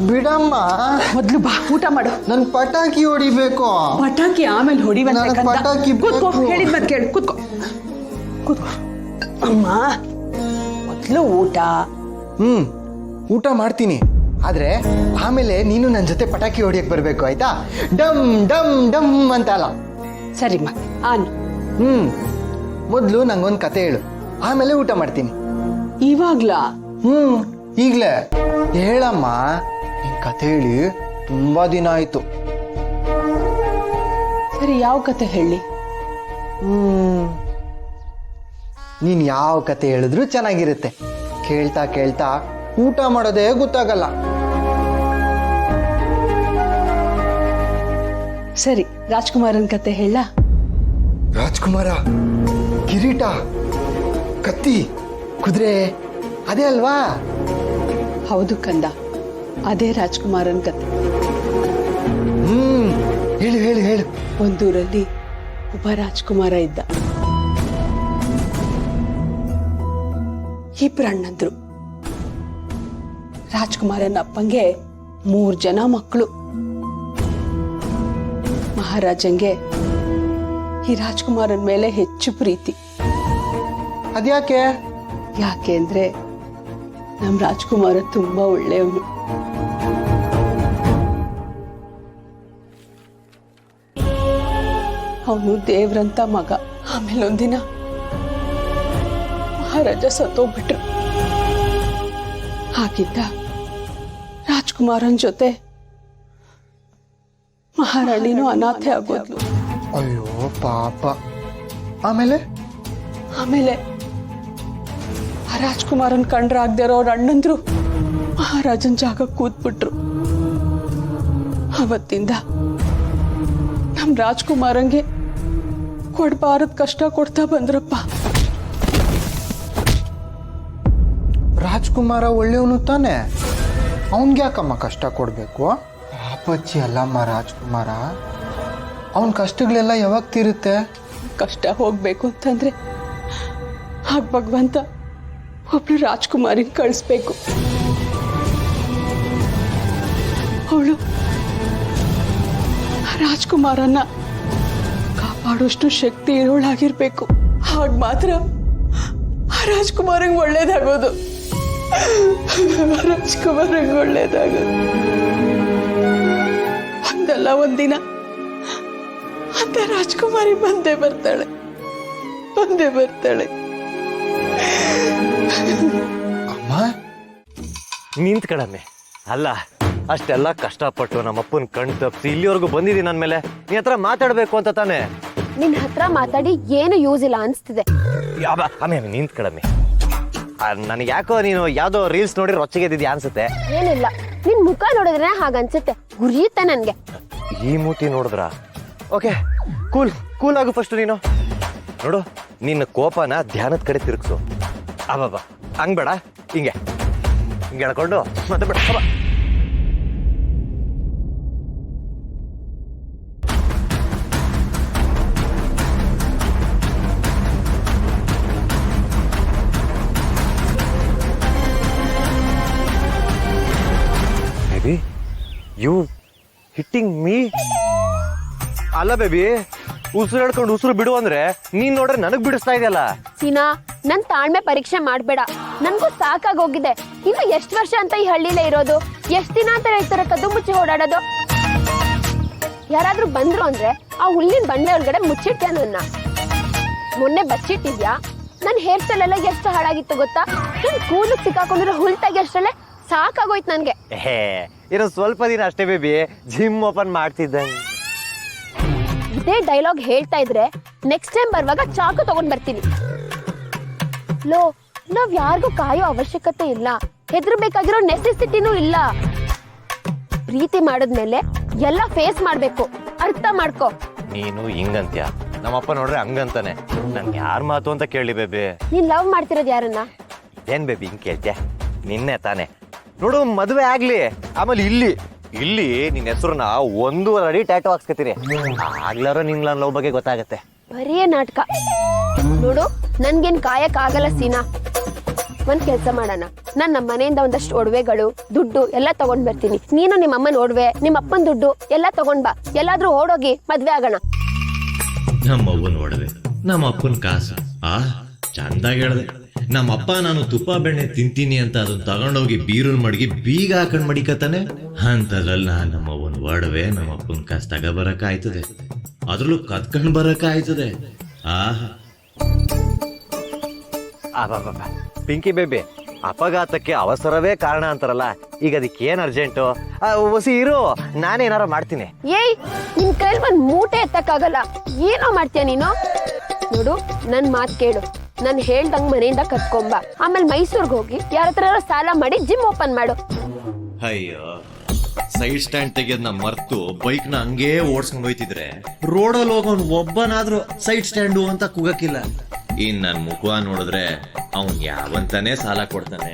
ಬಿಡಮ್ಮ. ಮೊದ್ಲು ಬಾ ಊಟ ಮಾಡು. ನನ್ ಪಟಾಕಿ ಹೊಡಿಬೇಕು. ಪಟಾಕಿ ಆಮೇಲೆ ಹೊಡಿವಂತೆ. ಪಟಾಕಿ ಕೂತ್ಕೋ, ಹೇಳಿದ್ ಮತ್ತೆ ಕೇಳು. ಕೂತ್ಕೋ ಕೂತ್ಕೋ ಅಮ್ಮ. ಮೊದ್ಲು ಊಟ. ಊಟ ಮಾಡ್ತೀನಿ, ಆದ್ರೆ ಆಮೇಲೆ ನೀನು ನನ್ನ ಜೊತೆ ಪಟಾಕಿ ಹೊಡಿಯಕ್ ಬರ್ಬೇಕು, ಆಯ್ತಾ? ಡಮ್ ಡಮ್ ಡಮ್ ಅಂತ ಅಲ್ಲ. ಸರಿಮ್ಮ ಆನ್. ಮೊದ್ಲು ನಂಗೊಂದ್ ಕತೆ ಹೇಳು, ಆಮೇಲೆ ಊಟ ಮಾಡ್ತೀನಿ. ಇವಾಗ್ಲಾ? ಈಗ್ಲೇ ಹೇಳಮ್ಮ. ನಿನ್ ಕತೆ ಹೇಳಿ ತುಂಬಾ ದಿನ ಆಯ್ತು. ಸರಿ, ಯಾವ ಕತೆ ಹೇಳಿ? ನೀನ್ ಯಾವ ಕತೆ ಹೇಳಿದ್ರು ಚೆನ್ನಾಗಿರುತ್ತೆ. ಕೇಳ್ತಾ ಕೇಳ್ತಾ ಊಟ ಮಾಡೋದೇ ಗೊತ್ತಾಗಲ್ಲ. ಸರಿ, ರಾಜ್ಕುಮಾರನ್ ಕತೆ ಹೇಳ. ರಾಜ್ಕುಮಾರ, ಕಿರೀಟ, ಕತ್ತಿ, ಕುದುರೆ, ಅದೇ ಅಲ್ವಾ? ಹೌದು ಕಂದ, ಅದೇ ರಾಜ್ಕುಮಾರನ್ ಕತೆ. ಹೇಳು ಹೇಳು ಹೇಳು. ಒಂದೂರಲ್ಲಿ ಒಬ್ಬ ರಾಜ್ಕುಮಾರ ಇದ್ದ. ಇಬ್ರು ಅಣ್ಣಂದ್ರು. ರಾಜ್ಕುಮಾರನ ಅಪ್ಪಂಗೆ 3 ಜನ ಮಕ್ಕಳು. ಮಹಾರಾಜಂಗೆ ಈ ರಾಜ್ಕುಮಾರನ್ ಮೇಲೆ ಹೆಚ್ಚು ಪ್ರೀತಿ. ಅದ್ಯಾಕೆ? ಯಾಕೆ ಅಂದ್ರೆ ನಮ್ ರಾಜ್ಕುಮಾರ ತುಂಬಾ ಒಳ್ಳೆಯವನು. ಅವನು ದೇವ್ರಂತ ಮಗ. ಆಮೇಲೆ ಒಂದಿನ ಮಹಾರಾಜ ಸತ್ತೋಗ್ಬಿಟ್ರು. ಹಾಗಿದ್ದ ರಾಜ್ಕುಮಾರನ್ ಜೊತೆ ಮಹಾರಾಣಿನೂ ಅನಾಥೆ ಆಗೋದ್ಲು. ಅಯ್ಯೋ ಪಾಪ. ಆಮೇಲೆ ಆಮೇಲೆ ಆ ರಾಜ್ಕುಮಾರನ್ ಕಂಡ್ರಾಗ್ದಿರೋ ಅವ್ರ ಅಣ್ಣಂದ್ರು ಮಹಾರಾಜನ್ ಜಾಗ ಕೂತ್ಬಿಟ್ರು. ಅವತ್ತಿಂದ ನಮ್ ರಾಜ್ಕುಮಾರಂಗೆ ಕೊಡ್ಬಾರದ್ ಕಷ್ಟ ಕೊಡ್ತಾ ಬಂದ್ರಪ್ಪ. ರಾಜ್ಕುಮಾರ ಒಳ್ಳೆಯವನು ತಾನೆ, ಅವನ್ಗೆ ಯಾಕಮ್ಮ ಕಷ್ಟ ಕೊಡ್ಬೇಕು? ಪಾಪಚ್ಚಿ ಅಲ್ಲಮ್ಮ ರಾಜ್ಕುಮಾರ. ಅವನ್ ಕಷ್ಟಗಳೆಲ್ಲ ಯಾವಾಗ ತೀರುತ್ತೆ? ಕಷ್ಟ ಹೋಗ್ಬೇಕು ಅಂತಂದ್ರೆ ಆಗ ಭಗವಂತ ಒಬ್ಳು ರಾಜ್ಕುಮಾರಿನ ಕಳಿಸ್ಬೇಕು. ಅವಳು ರಾಜ್ಕುಮಾರನ್ನ ಕಾಪಾಡೋಷ್ಟು ಶಕ್ತಿ ಇರೋಳಾಗಿರ್ಬೇಕು. ಹಾಗ ಮಾತ್ರ ಆ ರಾಜ್ಕುಮಾರಂಗ್ ಒಳ್ಳೇದಾಗೋದು. ರಾಜ್ಕುಮಾರಂಗ್ ಒಳ್ಳೇದಾಗೋದು. ಒಂದಲ್ಲ ಒಂದಿನ ಅಂತ ರಾಜ್ಕುಮಾರಿ ಬಂದೇ ಬರ್ತಾಳೆ. ಅಮ್ಮ ನಿಂತ್ ಕಡಮೆ ಅಲ್ಲ, ಅಷ್ಟೆಲ್ಲ ಕಷ್ಟಪಟ್ಟು ನಮ್ಮಪ್ಪನ ಕಣ್ ತಪ್ಪಿಸಿ ಇಲ್ಲಿವರೆಗೂ ಬಂದಿದ್ದೀನಿ. ನನ್ನ ಮೇಲೆ ನೀ ಹತ್ರ ಮಾತಾಡ್ಬೇಕು ಅಂತ ತಾನೆ. ನಿನ್ ಹತ್ರ ಮಾತಾಡಿ ಏನು ಯೂಸ್ ಇಲ್ಲ ಅನ್ಸ್ತಿದೆ. ಆಮೇಲೆ ನಿಂತ್ ಕಡಮೆ. ನನಗೆ ಯಾಕೋ ನೀನು ಯಾವ್ದೋ ರೀಲ್ಸ್ ನೋಡಿ ರೊಚ್ಚಿಗೆದ್ದಿದ್ಯಾ ಅನ್ಸುತ್ತೆ. ಏನಿಲ್ಲ, ನಿನ್ ಮುಖ ನೋಡಿದ್ರೆ ಹಾಗನ್ಸುತ್ತೆ. ಗುರಿಯುತ್ತೆ ನನ್ಗೆ. ಈ ಮೂತಿ ನೋಡಿದ್ರ? ಓಕೆ, ಕೂಲ್ ಆಗು ಫಸ್ಟ್. ನೀನು ನೋಡು, ನಿನ್ನ ಕೋಪನ ಧ್ಯಾನದ ಕಡೆ ತಿರುಗಿಸು. ಅಬ್ಬಾ, ಹಂಗ್ ಬೇಡ, ಹಿಂಗೆ ಎಳ್ಕೊಂಡು ಮತ್ತೆ ಬೇಡ. Baby, you hitting me? ಅಲ್ಲ ಬೇಬಿ, ಉಸಿರು ಹೇಳ್ಕೊಂಡು ಉಸಿರು ಬಿಡು ಅಂದ್ರೆ ನೀನ್ ನೋಡ್ರೆ ನನಗ್ ಬಿಡಿಸ್ತಾ ಇದೆಯಲ್ಲ. ಸೀನಾ, ನನ್ ತಾಳ್ಮೆ ಪರೀಕ್ಷೆ ಮಾಡ್ಬೇಡ. ನನ್ಗೂ ಸಾಕಾಗೋಗಿದೆ. ಇನ್ನು ಎಷ್ಟ್ ವರ್ಷ ಅಂತ ಈ ಹಳ್ಳಿಲೇ ಇರೋದು? ಎಷ್ಟ್ ದಿನ ಅಂತ ಈ ತರ ಕದ್ದು ಮುಚ್ಚಿ ಓಡಾಡೋದು? ಯಾರಾದ್ರೂ ಬಂದ್ರು ಅಂದ್ರೆ ಆ ಹುಲ್ಲಿನ ಬಂಡೆ ಒಳಗಡೆ ಮುಚ್ಚಿಟ್ಟೆ ನನ್ನ. ಮೊನ್ನೆ ಬಚ್ಚಿಟ್ಟಿದ್ಯಾ? ನನ್ ಹೇರ್ ಸ್ಟೈಲ್ ಎಲ್ಲ ಎಷ್ಟು ಹಾಳಾಗಿತ್ತು ಗೊತ್ತಾ? ನನ್ ಕೂದಲು ಸಿಕ್ಕಾಕೊಂಡಿರೋ ಹುಲ್ ತೆಗಿಯಷ್ಟರಲ್ಲೇ ಸಾಕಾಗೋಯ್ತು ನನ್ಗೆ. ಇರೋ ಸ್ವಲ್ಪ ದಿನ ಅಷ್ಟೇ ಬೇಬಿ, ಜಿಮ್ ಓಪನ್ ಮಾಡ್ತಿದ್ದಂಗೆ. ಇದೇ ಡೈಲಾಗ್ ಹೇಳ್ತಾ ಇದ್ರೆ ನೆಕ್ಸ್ಟ್ ಟೈಮ್ ಬರುವಾಗ ಚಾಕು ತಗೊಂಡ್ ಬರ್ತೀನಿ. ನಾವ್ ಯಾರಿಗೂ ಕಾಯೋ ಅವಶ್ಯಕತೆ ಇಲ್ಲ. ಹೆದರ್ಬೇಕಾಗಿರೋ ನೆಸೆಸಿಟಿನೂ ಇಲ್ಲ. ಪ್ರೀತಿ ಮಾಡಿದ್ಮೇಲೆ ಎಲ್ಲ ಫೇಸ್ ಮಾಡ್ಬೇಕು. ಅರ್ಥ ಮಾಡ್ಕೋ. ನೀನು ಹಿಂಗಂತ್ಯ, ನಮ್ಮಪ್ಪ ನೋಡ್ರೆ ಹಂಗಂತಾನೆ. ನನ್ ಯಾರ್ ಮಾತು ಅಂತ ಕೇಳಿ ಬೇಬಿ. ನೀನ್ ಲವ್ ಮಾಡ್ತಿರೋದ್ ಯಾರನ್ನ? ಏನ್ ಬೇಬಿ ಹಿಂಗ್ ಕೇಳ್ತ್ಯಾ? ನಿನ್ನೆ ತಾನೆ. ನೋಡು, ಮದುವೆ ಆಗ್ಲಿ, ಆಮೇಲೆ ಇಲ್ಲಿ ನಿನ್ ಹೆಸರನ್ನ 1 ಅಡಿ ಟ್ಯಾಟೋ ಹಾಕ್ಸ್ಕತೀನಿ. ಆಗ್ಲಾರೋ ನಿನ್ ಲವ್ ಬಗ್ಗೆ ಗೊತ್ತಾಗತ್ತೆ. ಬರೀ ನಾಟಕ. ನೋಡು, ನನ್ಗೇನ್ ಕಾಯಕ್ ಆಗಲ್ಲ ಸೀನಾ. ಒಂದ್ ಕೆಲ್ಸ ಮಾಡೋಣ, ನಾನ್ ನಮ್ಮ ಮನೆಯಿಂದ ಒಂದಷ್ಟು ಒಡವೆಗಳು ದುಡ್ಡು ಎಲ್ಲ ತಗೊಂಡ್ ಬರ್ತೀನಿ. ನೀನು ನಿಮ್ಮ ಅಮ್ಮನ ಒಡವೆ, ನಿಮ್ಮ ಅಪ್ಪನ ದುಡ್ಡು ಎಲ್ಲ ತಗೊಂಡ್ ಬಾ. ಎಲ್ಲಾದ್ರೂ ಓಡೋಗಿ ಮದ್ವೆ ಆಗೋಣ. ನಮ್ಮ ಅವ್ವನ ಒಡವೆ, ನಮ್ಮ ಅಪ್ಪನ ಕಾಸು. ಚಂದಾಗಿ ಹೇಳ್ದೆ. ನಮ್ಮಪ್ಪ ನಾನು ತುಪ್ಪ ಬೆಣ್ಣೆ ತಿಂತೀನಿ ಅಂತ ಅದನ್ನ ತಗೊಂಡೋಗಿ ಬೀರುಲ್ ಮಡಗಿ ಬೀಗ ಹಾಕೊಂಡ್ ಮಡಿಕತಾನೆ. ಅಂತದ್ರಲ್ಲಿ ನಮ್ಮ ಅವ್ವನ ಒಡವೆ, ನಮ್ಮ ಅಪ್ಪನ ಕಾಸು ತಗೋಬರಕ ಆಯ್ತದೆ, ಅದ್ರಲ್ಲೂ ಕತ್ಕೊಂಡ್ ಬರಕ ಆಯ್ತದೆ. ಪಿಂಕಿ ಬೇಬಿ, ಅಪಘಾತಕ್ಕೆ ಅವಸರವೇ ಕಾರಣ ಅಂತಾರಲ್ಲ, ಈಗ ಅದಕ್ಕೆ ಏನ್ ಅರ್ಜೆಂಟು? ಹೊಸಿ ಇರು, ನಾನೇನಾರ ಮಾಡ್ತೀನಿ. ಏಯ್, ನಿನ್ ಕೈಲಿ ಒಂದ್ ಮೂಟೆ ಎತ್ತಕ್ಕಾಗಲ್ಲ, ಏನೋ ಮಾಡ್ತೀಯ ನೀನು? ನೋಡು, ನನ್ ಮಾತ್ ಕೇಳು. ನಾನು ಹೇಳ್ದಂಗ್ ಮನೆಯಿಂದ ಕತ್ಕೊಂಬ. ಆಮೇಲೆ ಮೈಸೂರ್ಗೆ ಹೋಗಿ ಯಾರ ಹತ್ರ ಸಾಲ ಮಾಡಿ ಜಿಮ್ ಓಪನ್ ಮಾಡು. ಅಯ್ಯೋ, ಸೈಡ್ ಸ್ಟ್ಯಾಂಡ್ ತೆಗೆಯೋದ್ನ ಮರ್ತು ಬೈಕ್ ನ ಹಂಗೇ ಓಡಿಸ್ಕೊಂಡ್ ಹೋಯ್ತಿದ್ರೆ ರೋಡಲ್ಲಿ ಹೋಗೋನ್ ಒಬ್ಬನಾದ್ರೂ ಸೈಡ್ ಸ್ಟ್ಯಾಂಡು ಅಂತ ಕೂಗಕ್ಕಿಲ್ಲ. ಇನ್ ನನ್ ಮುಖ ನೋಡಿದ್ರೆ ಅವ್ನ್ ಯಾವಂತಾನೆ ಸಾಲ ಕೊಡ್ತಾನೆ.